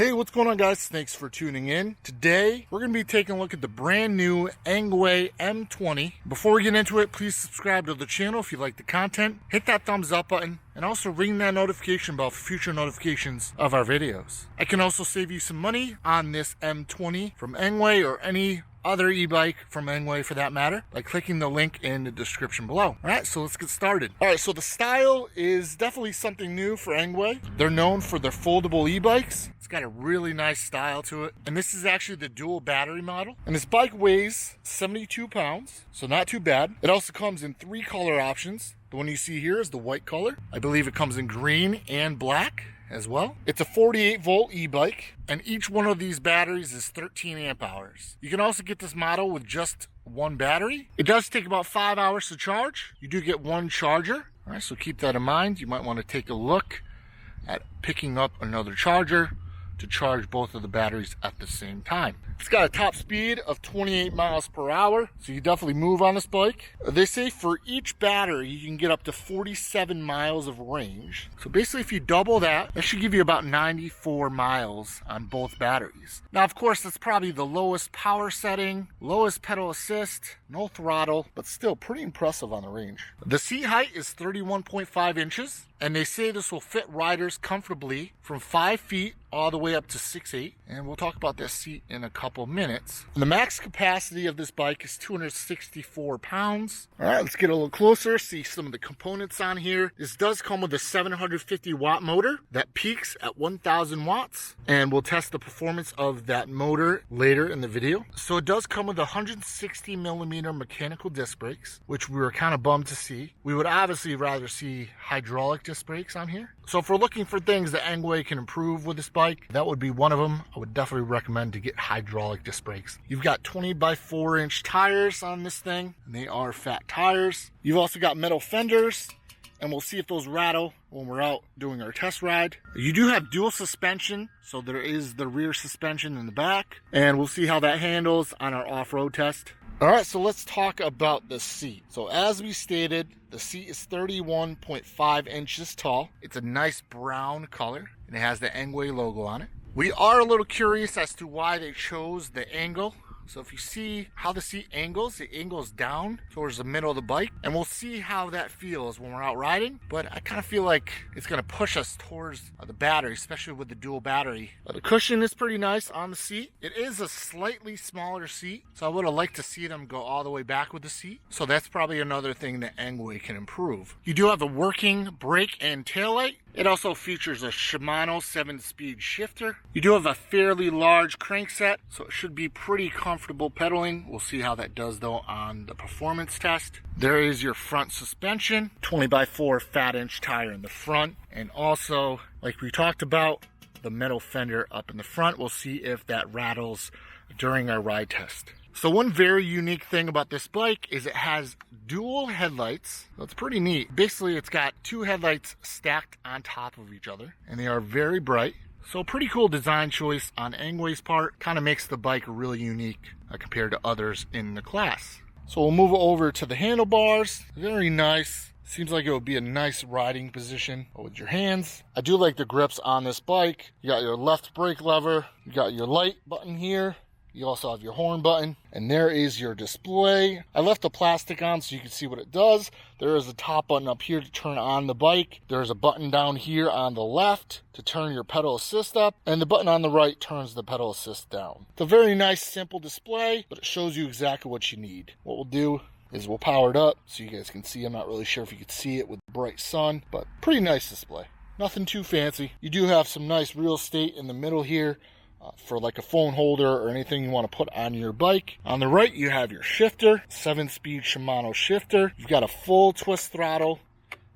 Hey, what's going on, guys? Thanks for tuning in. Today, we're going to be taking a look at the brand new ENGWE M20. Before we get into it, please subscribe to the channel if you like the content. Hit that thumbs up button and also ring that notification bell for future notifications of our videos. I can also save you some money on this M20 from ENGWE or any other e-bike from ENGWE for that matter by clicking the link in the description below. All right, so let's get started. All right, so the style is definitely something new for ENGWE. They're known for their foldable e-bikes. It's got a really nice style to it. And this is actually the dual battery model. And this bike weighs 72 pounds, so not too bad. It also comes in 3 color options. The one you see here is the white color. I believe it comes in green and black as well. It's a 48 volt e-bike, and each one of these batteries is 13 amp hours. You can also get this model with just one battery. It does take about 5 hours to charge. You do get one charger. All right, so keep that in mind. You might want to take a look at picking up another charger to charge both of the batteries at the same time. It's got a top speed of 28 miles per hour, so you definitely move on this bike. They say for each battery, you can get up to 47 miles of range. So basically, if you double that, that should give you about 94 miles on both batteries. Now, of course, that's probably the lowest power setting, lowest pedal assist, no throttle, but still pretty impressive on the range. The seat height is 31.5 inches, and they say this will fit riders comfortably from 5 feet all the way up to 6'8", and we'll talk about that seat in a couple minutes. The max capacity of this bike is 264 pounds. All right, let's get a little closer, see some of the components on here. This does come with a 750 watt motor that peaks at 1000 watts, and we'll test the performance of that motor later in the video. So it does come with 160 millimeter mechanical disc brakes, which we were kind of bummed to see. We would obviously rather see hydraulic disc brakes on here. So if we're looking for things that ENGWE can improve with this bike, that would be one of them. I would definitely recommend to get hydraulic disc brakes. You've got 20 by 4 inch tires on this thing, and they are fat tires. You've also got metal fenders, and we'll see if those rattle when we're out doing our test ride. You do have dual suspension, so there is the rear suspension in the back, and we'll see how that handles on our off-road test. All right, so let's talk about the seat. So as we stated, the seat is 31.5 inches tall. It's a nice brown color, and it has the ENGWE logo on it. We are a little curious as to why they chose the angle. So if you see how the seat angles, it angles down towards the middle of the bike, and we'll see how that feels when we're out riding. But I kind of feel like it's going to push us towards the battery, especially with the dual battery. But the cushion is pretty nice on the seat. It is a slightly smaller seat, so I would have liked to see them go all the way back with the seat. So that's probably another thing that ENGWE can improve. You do have a working brake and taillight. It also features a Shimano 7-speed shifter. You do have a fairly large crankset, so it should be pretty comfortable pedaling. We'll see how that does though on the performance test. There is your front suspension, 20 by 4 fat inch tire in the front, and also, like we talked about, the metal fender up in the front. We'll see if that rattles during our ride test. So one very unique thing about this bike is it has dual headlights. So it's pretty neat. Basically, it's got 2 headlights stacked on top of each other, and they are very bright. So pretty cool design choice on ENGWE's part. Kind of makes the bike really unique compared to others in the class. So we'll move over to the handlebars. Very nice. Seems like it would be a nice riding position with your hands. I do like the grips on this bike. You got your left brake lever. You got your light button here. You also have your horn button, and there is your display. I left the plastic on so you can see what it does. There is a top button up here to turn on the bike. There's a button down here on the left to turn your pedal assist up, and the button on the right turns the pedal assist down. It's a very nice, simple display, but it shows you exactly what you need. What we'll do is we'll power it up so you guys can see. I'm not really sure if you can see it with the bright sun, but pretty nice display. Nothing too fancy. You do have some nice real estate in the middle here. For like a phone holder or anything you want to put on your bike. On the right, you have your shifter, 7-speed Shimano shifter. You've got a full twist throttle,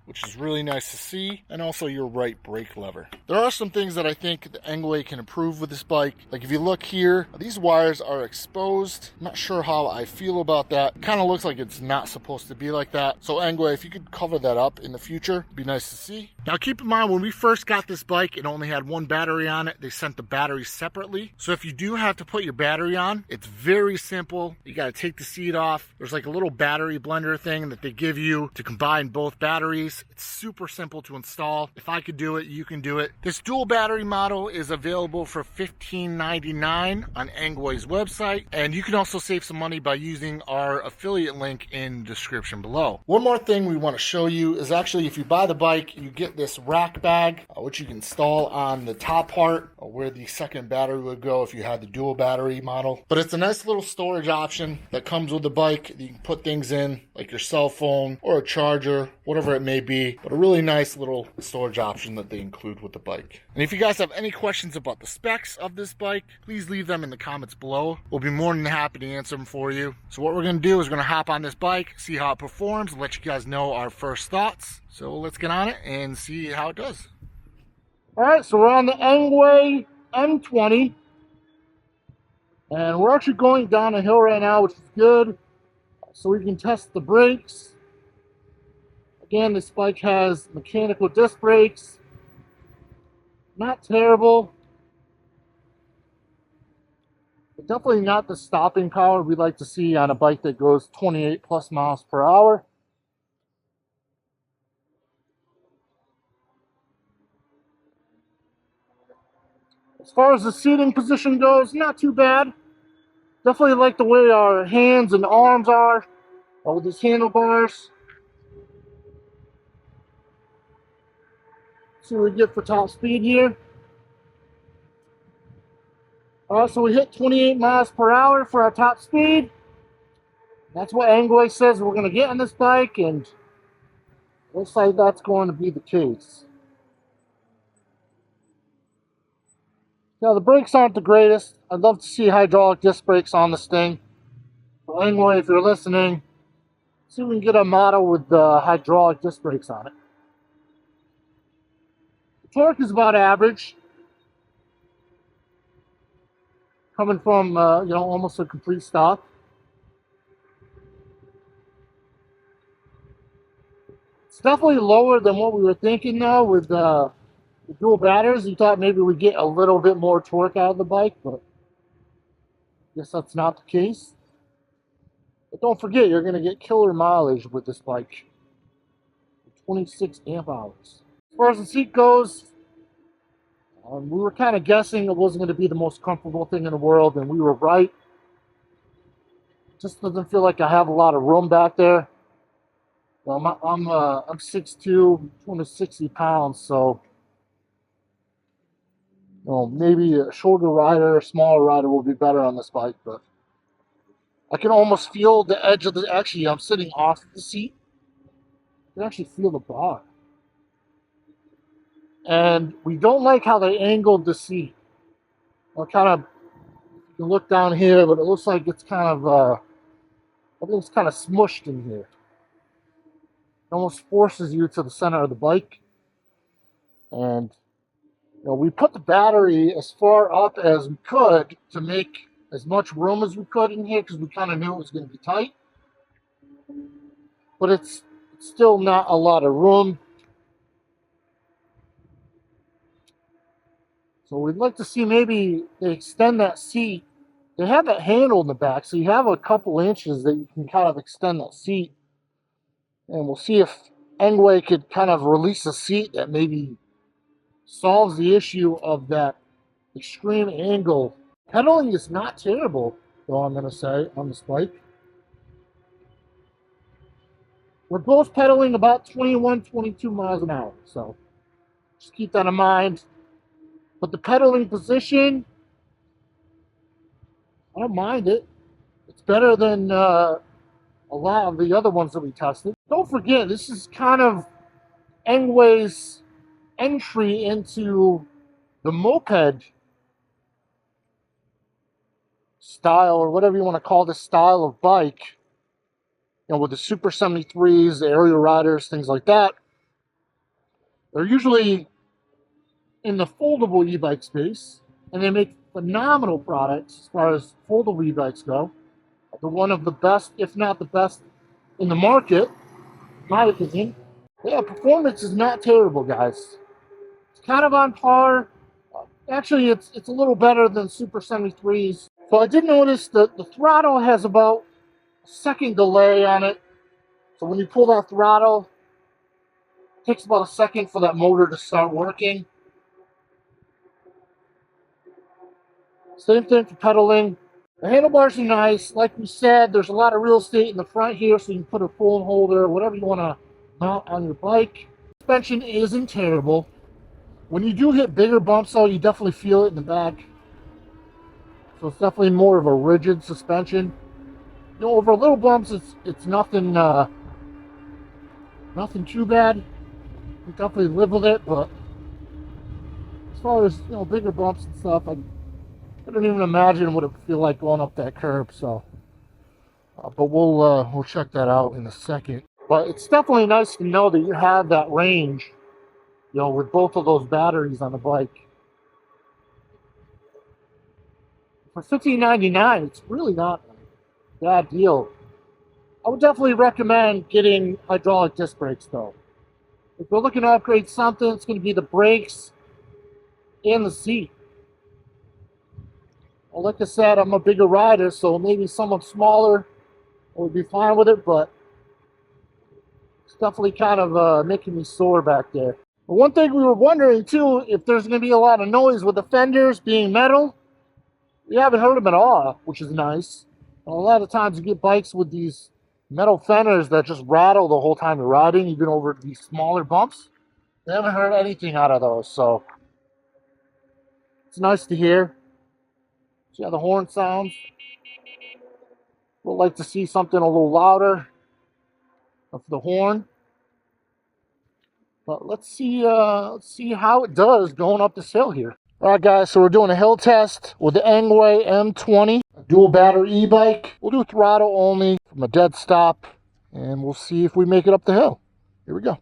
which is really nice to see, and also your right brake lever. There are some things that I think the ENGWE can improve with this bike. Like if you look here, these wires are exposed. I'm not sure how I feel about that. It kind of looks like it's not supposed to be like that. So ENGWE, if you could cover that up in the future, it'd be nice to see. Now keep in mind, when we first got this bike, it only had one battery on it. They sent the batteries separately. So if you do have to put your battery on, it's very simple. You got to take the seat off. There's like a little battery blender thing that they give you to combine both batteries. It's super simple to install. If I could do it, you can do it. This dual battery model is available for $15.99 on ENGWE's website. And you can also save some money by using our affiliate link in the description below. One more thing we want to show you is actually, if you buy the bike, you get this rack bag, which you can install on the top part where the second battery would go if you had the dual battery model. But it's a nice little storage option that comes with the bike. You can put things in like your cell phone or a charger, whatever it may be, but a really nice little storage option that they include with the bike. And if you guys have any questions about the specs of this bike, please leave them in the comments below. We'll be more than happy to answer them for you. So what we're going to do is we're going to hop on this bike, see how it performs, and let you guys know our first thoughts. So let's get on it and see how it does. All right, so we're on the ENGWE M20, and we're actually going down a hill right now, which is good, so we can test the brakes. Again, this bike has mechanical disc brakes. Not terrible, but definitely not the stopping power we'd like to see on a bike that goes 28 plus miles per hour. As far as the seating position goes, not too bad. Definitely like the way our hands and arms are with these handlebars. See what we get for top speed here. So we hit 28 miles per hour for our top speed. That's what ENGWE says we're going to get on this bike, and looks like that's going to be the case. Now, the brakes aren't the greatest. I'd love to see hydraulic disc brakes on this thing. So ENGWE, if you're listening, see if we can get a model with hydraulic disc brakes on it. The torque is about average, coming from almost a complete stop. It's definitely lower than what we were thinking though with the dual batteries. We thought maybe we'd get a little bit more torque out of the bike, but I guess that's not the case. But don't forget, you're going to get killer mileage with this bike. 26 amp hours. As far as the seat goes, we were kind of guessing it wasn't going to be the most comfortable thing in the world, and we were right. It just doesn't feel like I have a lot of room back there. Well, I'm 6'2", 260 pounds, so maybe a shorter rider, a smaller rider will be better on this bike, but I can almost feel the edge of the, actually I'm sitting off the seat. I can actually feel the bar. And we don't like how they angled the seat. Well, kind of, you can look down here, but it looks like it's kind of, everything's kind of smushed in here. It almost forces you to the center of the bike. And we put the battery as far up as we could to make as much room as we could in here because we kind of knew it was going to be tight. But it's still not a lot of room. So we'd like to see maybe they extend that seat. They have that handle in the back, so you have a couple inches that you can kind of extend that seat. And we'll see if ENGWE could kind of release a seat that maybe solves the issue of that extreme angle. Pedaling is not terrible, though, I'm going to say, on this bike. We're both pedaling about 21, 22 miles an hour, so just keep that in mind. But the pedaling position, I don't mind it. It's better than a lot of the other ones that we tested. Don't forget, this is kind of ENGWE's entry into the moped style, or whatever you want to call this style of bike. With the Super 73s, the aerial riders, things like that. They're usually in the foldable e-bike space, and they make phenomenal products as far as foldable e-bikes go. They're one of the best, if not the best, in the market, in my opinion. Yeah, performance is not terrible, guys. It's kind of on par. Actually, it's a little better than Super 73s. So I did notice that the throttle has about a second delay on it. So when you pull that throttle, it takes about a second for that motor to start working. Same thing for pedaling. The handlebars are nice. Like we said, there's a lot of real estate in the front here, so you can put a phone holder, whatever you want to mount on your bike. Suspension isn't terrible. When you do hit bigger bumps, though, you definitely feel it in the back. So it's definitely more of a rigid suspension. You know, over little bumps, it's nothing nothing too bad. You definitely live with it, but as far as, you know, bigger bumps and stuff, I don't even imagine what it would feel like going up that curb. So, but we'll check that out in a second. But it's definitely nice to know that you have that range, you know, with both of those batteries on the bike. For $15.99, it's really not a bad deal. I would definitely recommend getting hydraulic disc brakes, though. If we're looking to upgrade something, it's going to be the brakes and the seat. Well, like I said, I'm a bigger rider, so maybe someone smaller would be fine with it, but it's definitely kind of making me sore back there. But one thing we were wondering, too, if there's going to be a lot of noise with the fenders being metal. We haven't heard them at all, which is nice. And a lot of times you get bikes with these metal fenders that just rattle the whole time you're riding, even over these smaller bumps. We haven't heard anything out of those, so it's nice to hear. See how the horn sounds? Would like to see something a little louder of the horn. But let's see how it does going up this hill here. All right, guys, so we're doing a hill test with the ENGWE M20, a dual battery e-bike. We'll do throttle only from a dead stop, and we'll see if we make it up the hill. Here we go.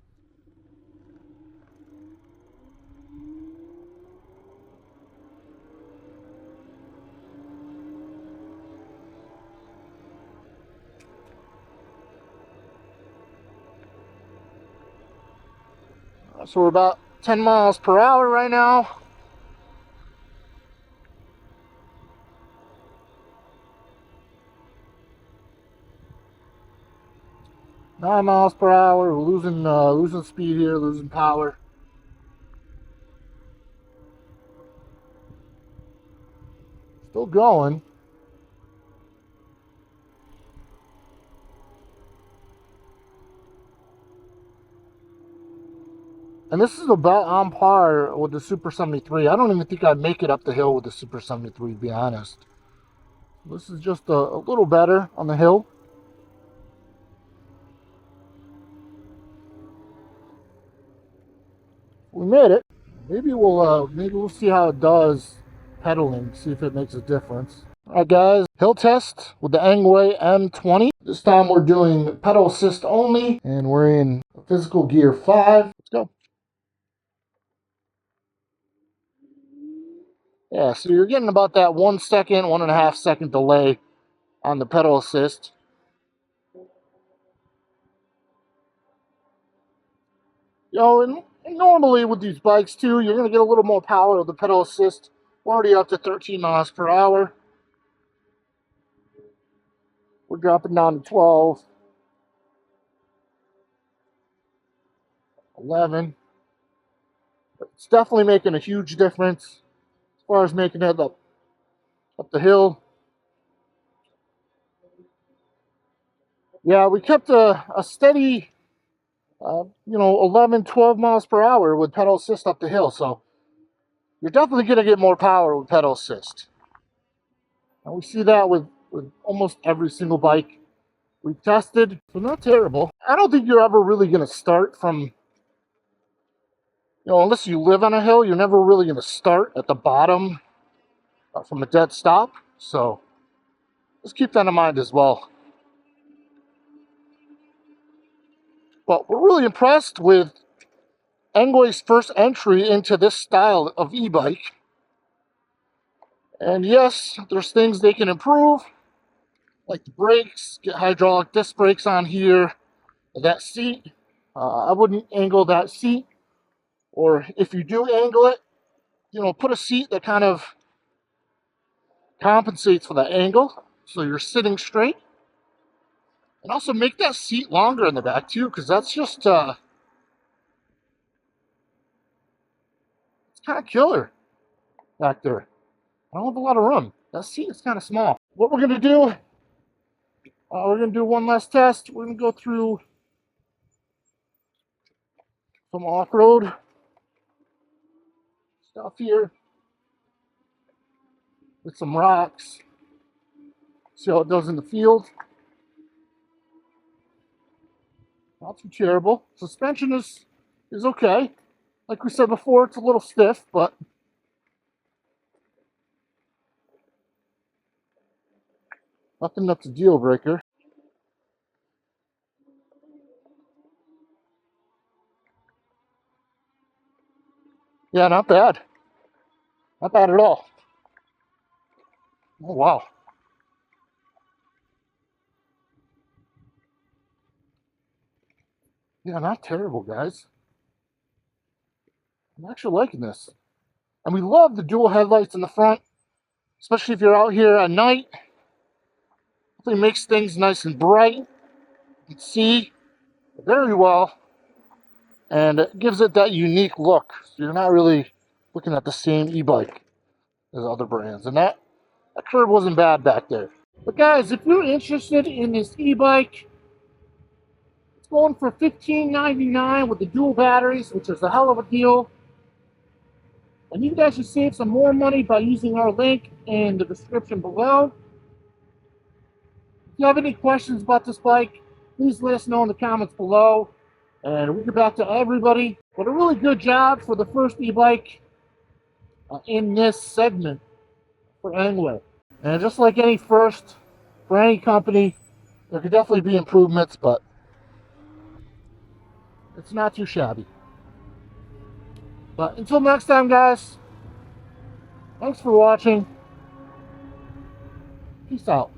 So we're about 10 miles per hour right now. Nine miles per hour. We're losing speed here, losing power. Still going. And this is about on par with the Super 73. I don't even think I'd make it up the hill with the Super 73, to be honest. This is just a little better on the hill. We made it. Maybe we'll see how it does pedaling, see if it makes a difference. All right, guys, hill test with the ENGWE M20. This time we're doing pedal assist only, and we're in physical gear 5. Let's go. Yeah, so you're getting about that 1 second, 1.5 second delay on the pedal assist. You know, and normally with these bikes too, you're going to get a little more power with the pedal assist. We're already up to 13 miles per hour. We're dropping down to 12, 11. It's definitely making a huge difference as far as making it up the hill. Yeah, we kept a steady, 11, 12 miles per hour with pedal assist up the hill. So you're definitely going to get more power with pedal assist. And we see that with almost every single bike we've tested. So not terrible. I don't think you're ever really going to start from, unless you live on a hill, you're never really going to start at the bottom from a dead stop. So just keep that in mind as well. But we're really impressed with ENGWE's first entry into this style of e-bike. And yes, there's things they can improve, like the brakes, get hydraulic disc brakes on here, that seat. I wouldn't angle that seat, or if you do angle it, you know, put a seat that kind of compensates for that angle, so you're sitting straight. And also make that seat longer in the back too, because that's just it's kind of killer back there. I don't have a lot of room. That seat is kind of small. What we're gonna do, we're gonna do one last test. We're gonna go through some off-road stuff here with some rocks. See how it does in the field. Not too terrible. Suspension is okay. Like we said before, it's a little stiff, but nothing that's a deal breaker. Yeah, not bad. Not bad at all. Oh, wow. Yeah, not terrible, guys. I'm actually liking this. And we love the dual headlights in the front, especially if you're out here at night. It makes things nice and bright. You can see very well, and it gives it that unique look. So you're not really looking at the same e-bike as other brands. And that curve wasn't bad back there. But guys, if you're interested in this e-bike, it's going for $15.99 with the dual batteries, which is a hell of a deal. And you guys should save some more money by using our link in the description below. If you have any questions about this bike, please let us know in the comments below, and we'll get back to everybody. But a really good job for the first e-bike in this segment for ENGWE. And just like any first for any company, there could definitely be improvements, but it's not too shabby. But until next time, guys, thanks for watching. Peace out.